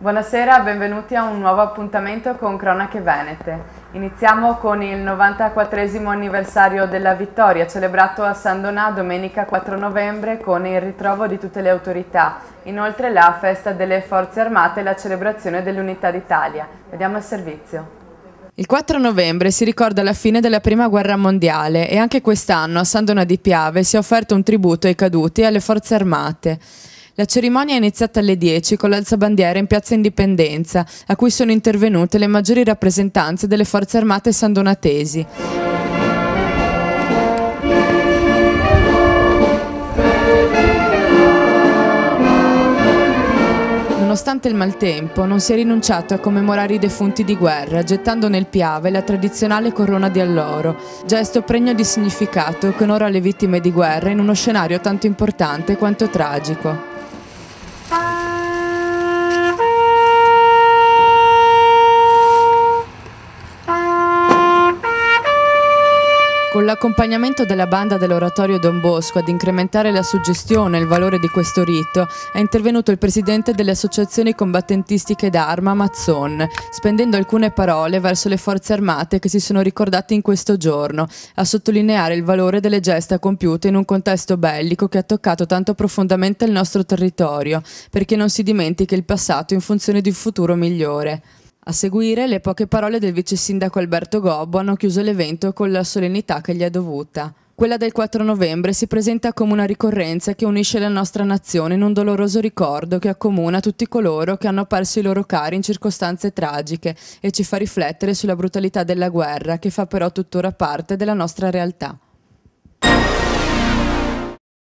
Buonasera, benvenuti a un nuovo appuntamento con Cronache Venete. Iniziamo con il 94esimo anniversario della vittoria, celebrato a San Donà domenica 4 novembre con il ritrovo di tutte le autorità. Inoltre la festa delle Forze Armate e la celebrazione dell'Unità d'Italia. Vediamo il servizio. Il 4 novembre si ricorda la fine della Prima Guerra Mondiale e anche quest'anno a San Donà di Piave si è offerto un tributo ai caduti e alle Forze Armate. La cerimonia è iniziata alle 10 con l'alzabandiera in Piazza Indipendenza, a cui sono intervenute le maggiori rappresentanze delle Forze Armate sandonatesi. Nonostante il maltempo, non si è rinunciato a commemorare i defunti di guerra, gettando nel Piave la tradizionale corona di alloro, gesto pregno di significato che onora le vittime di guerra in uno scenario tanto importante quanto tragico. Con l'accompagnamento della banda dell'Oratorio Don Bosco ad incrementare la suggestione e il valore di questo rito, è intervenuto il presidente delle associazioni combattentistiche d'arma, Mazzon, spendendo alcune parole verso le forze armate che si sono ricordate in questo giorno, a sottolineare il valore delle gesta compiute in un contesto bellico che ha toccato tanto profondamente il nostro territorio, perché non si dimentichi il passato in funzione di un futuro migliore. A seguire, le poche parole del vice sindaco Alberto Gobbo hanno chiuso l'evento con la solennità che gli è dovuta. Quella del 4 novembre si presenta come una ricorrenza che unisce la nostra nazione in un doloroso ricordo che accomuna tutti coloro che hanno perso i loro cari in circostanze tragiche e ci fa riflettere sulla brutalità della guerra che fa però tuttora parte della nostra realtà.